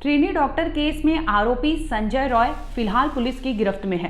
Trainee doctor case में आरोपी संजय रॉय फिलहाल पुलिस की गिरफ्त में है।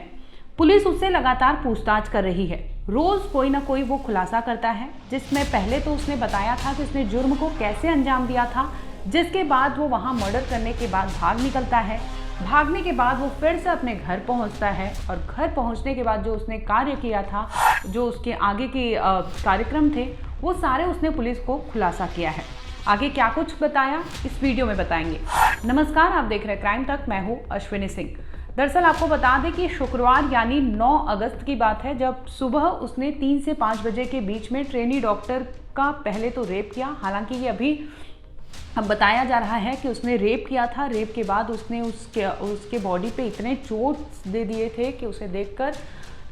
पुलिस उससे लगातार पूछताछ कर रही है। रोज कोई ना कोई वो खुलासा करता है, जिसमें पहले तो उसने बताया था कि उसने जुर्म को कैसे अंजाम दिया था, जिसके बाद वो वहां मर्डर करने के बाद भाग निकलता है। भागने के बाद वो फिर से अपने घर पहुंचता है और घर पहुंचने के बाद जो उसने कार्य किया था, जो उसके आगे के कार्यक्रम थे, वो सारे उसने पुलिस को खुलासा किया है। आगे क्या कुछ बताया इस वीडियो में बताएंगे। नमस्कार, आप देख रहे हैं क्राइम तक। मैं हूँ अश्विनी सिंह। दरअसल आपको बता दें कि शुक्रवार यानी 9 अगस्त की बात है, जब सुबह उसने 3 से 5 बजे के बीच में ट्रेनी डॉक्टर का पहले तो रेप किया। हालांकि ये अभी अब बताया जा रहा है कि उसने रेप किया था। रेप के बाद उसने उसके बॉडी पे इतने चोट दे दिए थे कि उसे देखकर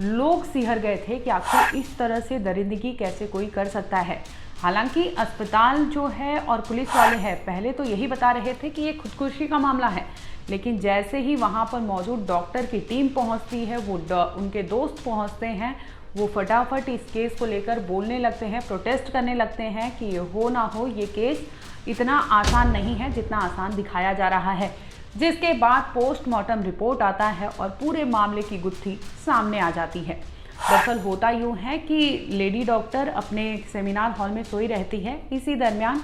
लोग सिहर गए थे कि आखिर इस तरह से दरिंदगी कैसे कोई कर सकता है। हालांकि अस्पताल जो है और पुलिस वाले हैं पहले तो यही बता रहे थे कि ये खुदकुशी का मामला है, लेकिन जैसे ही वहाँ पर मौजूद डॉक्टर की टीम पहुँचती है, वो उनके दोस्त पहुँचते हैं, वो फटाफट इस केस को लेकर बोलने लगते हैं, प्रोटेस्ट करने लगते हैं कि ये हो ना हो, ये केस इतना आसान नहीं है जितना आसान दिखाया जा रहा है। जिसके बाद पोस्टमार्टम रिपोर्ट आता है और पूरे मामले की गुत्थी सामने आ जाती है। दरअसल होता यूँ है कि लेडी डॉक्टर अपने सेमिनार हॉल में सोई रहती है। इसी दरमियान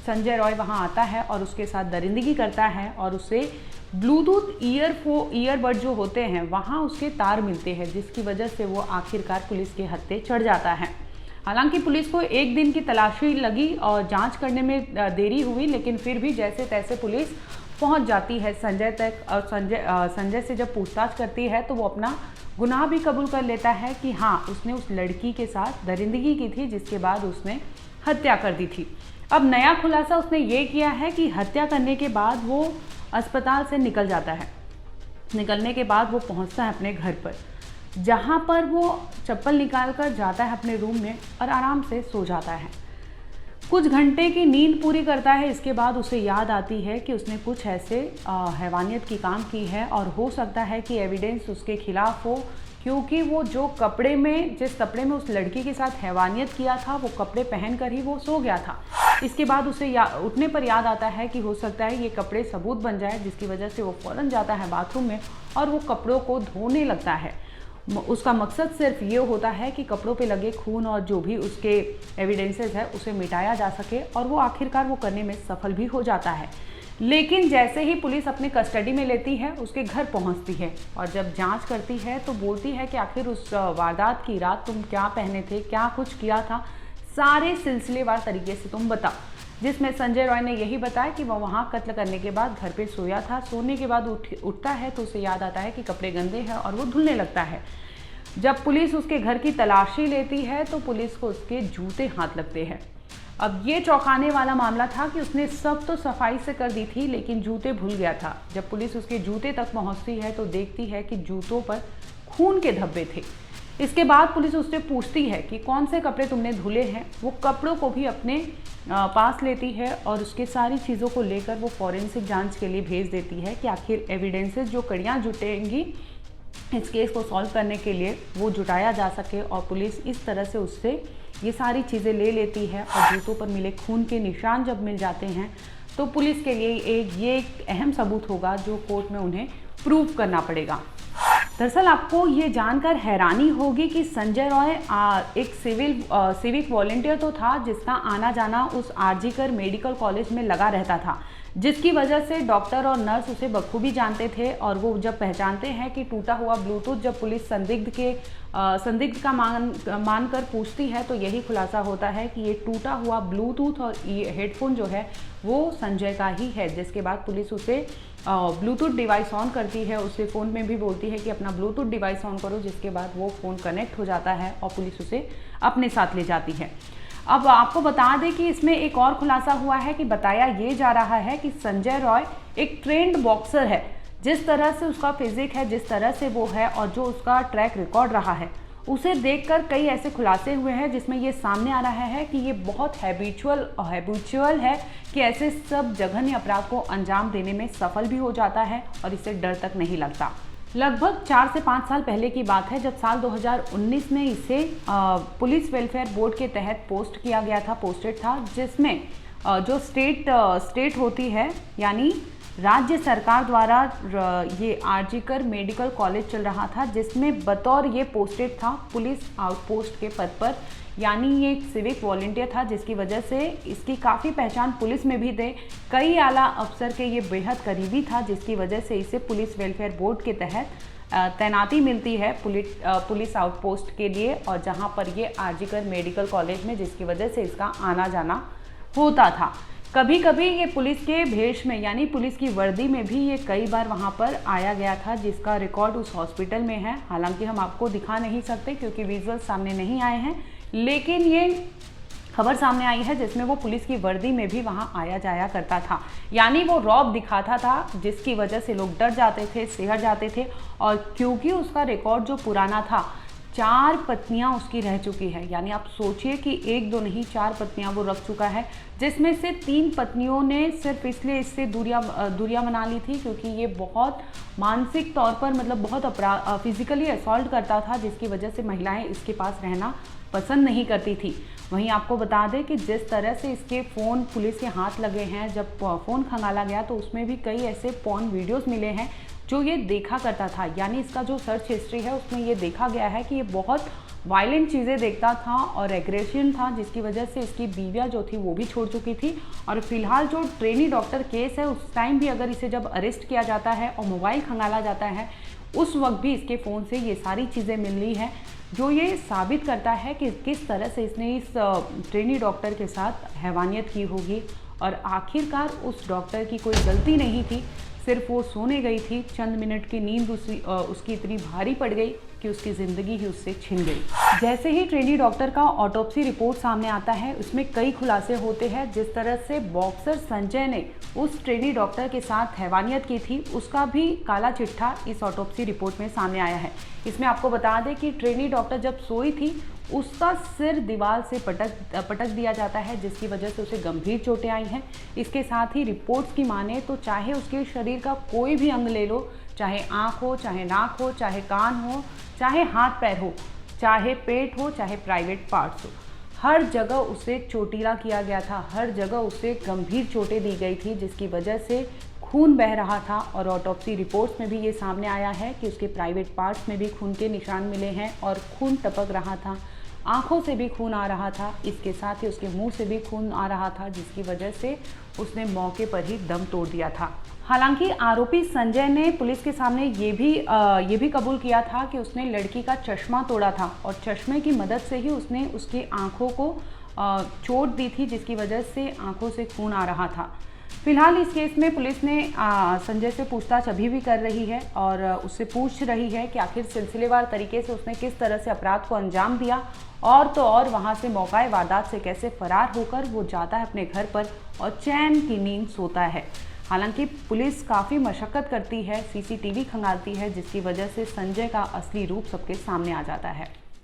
संजय रॉय वहाँ आता है और उसके साथ दरिंदगी करता है और उसे ब्लूटूथ ईयरबड जो होते हैं वहाँ उसके तार मिलते हैं, जिसकी वजह से वो आखिरकार पुलिस के हत्थे चढ़ जाता है। हालांकि पुलिस को 1 दिन की तलाशी लगी और जांच करने में देरी हुई, लेकिन फिर भी जैसे तैसे पुलिस पहुंच जाती है संजय तक। और संजय से जब पूछताछ करती है तो वो अपना गुनाह भी कबूल कर लेता है कि हाँ, उसने उस लड़की के साथ दरिंदगी की थी, जिसके बाद उसने हत्या कर दी थी। अब नया खुलासा उसने ये किया है कि हत्या करने के बाद वो अस्पताल से निकल जाता है। निकलने के बाद वो पहुंचता है अपने घर पर, जहां पर वो चप्पल निकाल कर जाता है अपने रूम में और आराम से सो जाता है। कुछ घंटे की नींद पूरी करता है। इसके बाद उसे याद आती है कि उसने कुछ ऐसे हैवानियत की काम की है और हो सकता है कि एविडेंस उसके खिलाफ हो, क्योंकि वो जिस कपड़े में उस लड़की के साथ हैवानियत किया था, वो कपड़े पहनकर ही वो सो गया था। इसके बाद उसे उठने पर याद आता है कि हो सकता है ये कपड़े सबूत बन जाए, जिसकी वजह से वो फ़ौरन जाता है बाथरूम में और वो कपड़ों को धोने लगता है। उसका मकसद सिर्फ ये होता है कि कपड़ों पे लगे खून और जो भी उसके एविडेंसेस है उसे मिटाया जा सके, और वो आखिरकार वो करने में सफल भी हो जाता है। लेकिन जैसे ही पुलिस अपने कस्टडी में लेती है, उसके घर पहुंचती है और जब जांच करती है तो बोलती है कि आखिर उस वारदात की रात तुम क्या पहने थे, क्या कुछ किया था, सारे सिलसिलेवार तरीके से तुम बताओ। जिसमें संजय रॉय ने यही बताया कि वह वहाँ कत्ल करने के बाद घर पे सोया था। सोने के बाद उठता है तो उसे याद आता है कि कपड़े गंदे हैं और वो धुलने लगता है। जब पुलिस उसके घर की तलाशी लेती है तो पुलिस को उसके जूते हाथ लगते हैं। अब ये चौंकाने वाला मामला था कि उसने सब तो सफाई से कर दी थी, लेकिन जूते भूल गया था। जब पुलिस उसके जूते तक पहुंचती है तो देखती है कि जूतों पर खून के धब्बे थे। इसके बाद पुलिस उससे पूछती है कि कौन से कपड़े तुमने धुले हैं। वो कपड़ों को भी अपने पास लेती है और उसके सारी चीज़ों को लेकर वो फॉरेंसिक जांच के लिए भेज देती है कि आखिर एविडेंसेस जो कड़ियाँ जुटेंगी इस केस को सॉल्व करने के लिए वो जुटाया जा सके। और पुलिस इस तरह से उससे ये सारी चीज़ें ले लेती है और जूतों पर मिले खून के निशान जब मिल जाते हैं तो पुलिस के लिए एक अहम सबूत होगा जो कोर्ट में उन्हें प्रूव करना पड़ेगा। दरअसल आपको ये जानकर हैरानी होगी कि संजय रॉय एक सिविक वॉलंटियर तो था, जिसका आना जाना उस आरजीकर मेडिकल कॉलेज में लगा रहता था, जिसकी वजह से डॉक्टर और नर्स उसे बखूबी जानते थे। और वो जब पहचानते हैं कि टूटा हुआ ब्लूटूथ जब पुलिस संदिग्ध का मानकर पूछती है तो यही खुलासा होता है कि ये टूटा हुआ ब्लूटूथ और ये हेडफोन जो है वो संजय का ही है। जिसके बाद पुलिस उसे ब्लूटूथ डिवाइस ऑन करती है, उससे फ़ोन में भी बोलती है कि अपना ब्लूटूथ डिवाइस ऑन करो, जिसके बाद वो फ़ोन कनेक्ट हो जाता है और पुलिस उसे अपने साथ ले जाती है। अब आपको बता दें कि इसमें एक और खुलासा हुआ है कि बताया ये जा रहा है कि संजय रॉय एक ट्रेंड बॉक्सर है। जिस तरह से उसका फिजिक है, जिस तरह से वो है और जो उसका ट्रैक रिकॉर्ड रहा है, उसे देखकर कई ऐसे खुलासे हुए हैं जिसमें ये सामने आ रहा है कि ये बहुत हैबिचुअल है कि ऐसे सब जघन्य अपराध को अंजाम देने में सफल भी हो जाता है और इसे डर तक नहीं लगता। लगभग 4 से 5 साल पहले की बात है, जब साल 2019 में इसे पुलिस वेलफेयर बोर्ड के तहत पोस्टेड था, जिसमें जो स्टेट होती है यानी राज्य सरकार द्वारा ये आरजीकर मेडिकल कॉलेज चल रहा था, जिसमें बतौर ये पोस्टेड था पुलिस आउटपोस्ट के पद पर, यानी ये एक सिविक वॉलंटियर था, जिसकी वजह से इसकी काफ़ी पहचान पुलिस में भी थे। कई आला अफसर के ये बेहद करीबी था, जिसकी वजह से इसे पुलिस वेलफेयर बोर्ड के तहत तैनाती मिलती है पुलिस आउटपोस्ट के लिए, और जहाँ पर ये आरजीकर मेडिकल कॉलेज में, जिसकी वजह से इसका आना जाना होता था। कभी कभी ये पुलिस के भेष में, यानी पुलिस की वर्दी में भी ये कई बार वहाँ पर आया गया था, जिसका रिकॉर्ड उस हॉस्पिटल में है। हालांकि हम आपको दिखा नहीं सकते क्योंकि विजुअल्स सामने नहीं आए हैं, लेकिन ये खबर सामने आई है जिसमें वो पुलिस की वर्दी में भी वहाँ आया जाया करता था। यानी वो रौब दिखाता था, जिसकी वजह से लोग डर जाते थे, सिहर जाते थे। और क्योंकि उसका रिकॉर्ड जो पुराना था, 4 पत्नियां उसकी रह चुकी है, यानी आप सोचिए कि 1 2 नहीं 4 पत्नियां वो रख चुका है, जिसमें से 3 पत्नियों ने सिर्फ इसलिए इससे दूरियां बना ली थी क्योंकि ये बहुत मानसिक तौर पर, मतलब बहुत फिजिकली असॉल्ट करता था, जिसकी वजह से महिलाएं इसके पास रहना पसंद नहीं करती थी। वहीं आपको बता दें कि जिस तरह से इसके फ़ोन पुलिस के हाथ लगे हैं, जब फ़ोन खंगाला गया तो उसमें भी कई ऐसे पॉर्न वीडियोस मिले हैं जो ये देखा करता था। यानी इसका जो सर्च हिस्ट्री है उसमें ये देखा गया है कि ये बहुत वायलेंट चीज़ें देखता था और एग्रेशन था, जिसकी वजह से इसकी बीवियाँ जो थी वो भी छोड़ चुकी थी। और फिलहाल जो ट्रेनी डॉक्टर केस है, उस टाइम भी अगर इसे जब अरेस्ट किया जाता है और मोबाइल खंगाला जाता है, उस वक्त भी इसके फ़ोन से ये सारी चीज़ें मिल रही हैं, जो ये साबित करता है कि किस तरह से इसने इस ट्रेनी डॉक्टर के साथ हैवानियत की होगी। और आखिरकार उस डॉक्टर की कोई गलती नहीं थी, सिर्फ वो सोने गई थी। चंद मिनट की नींद उसकी इतनी भारी पड़ गई कि उसकी ज़िंदगी ही उससे छिन गई। जैसे ही ट्रेनी डॉक्टर का ऑटोप्सी रिपोर्ट सामने आता है, उसमें कई खुलासे होते हैं। जिस तरह से बॉक्सर संजय ने उस ट्रेनी डॉक्टर के साथ हैवानियत की थी, उसका भी काला चिट्ठा इस ऑटोप्सी रिपोर्ट में सामने आया है। इसमें आपको बता दें कि ट्रेनी डॉक्टर जब सोई थी, उसका सिर दीवार से पटक दिया जाता है, जिसकी वजह से उसे गंभीर चोटें आई हैं। इसके साथ ही रिपोर्ट्स की माने तो चाहे उसके शरीर का कोई भी अंग ले लो, चाहे आँख हो, चाहे नाक हो, चाहे कान हो, चाहे हाथ पैर हो, चाहे पेट हो, चाहे प्राइवेट पार्ट्स हो, हर जगह उसे चोटीला किया गया था, हर जगह उसे गंभीर चोटें दी गई थी, जिसकी वजह से खून बह रहा था। और ऑटोप्सी रिपोर्ट्स में भी ये सामने आया है कि उसके प्राइवेट पार्ट्स में भी खून के निशान मिले हैं और खून टपक रहा था, आंखों से भी खून आ रहा था, इसके साथ ही उसके मुंह से भी खून आ रहा था, जिसकी वजह से उसने मौके पर ही दम तोड़ दिया था। हालांकि आरोपी संजय ने पुलिस के सामने ये भी कबूल किया था कि उसने लड़की का चश्मा तोड़ा था और चश्मे की मदद से ही उसने उसकी आंखों को चोट दी थी, जिसकी वजह से आंखों से खून आ रहा था। फिलहाल इस केस में पुलिस ने संजय से पूछताछ अभी भी कर रही है और उससे पूछ रही है कि आखिर सिलसिलेवार तरीके से उसने किस तरह से अपराध को अंजाम दिया, और तो और वहां से मौका वारदात से कैसे फरार होकर वो जाता है अपने घर पर और चैन की नींद सोता है। हालांकि पुलिस काफ़ी मशक्कत करती है, सीसीटीवी खंगालती है, जिसकी वजह से संजय का असली रूप सबके सामने आ जाता है।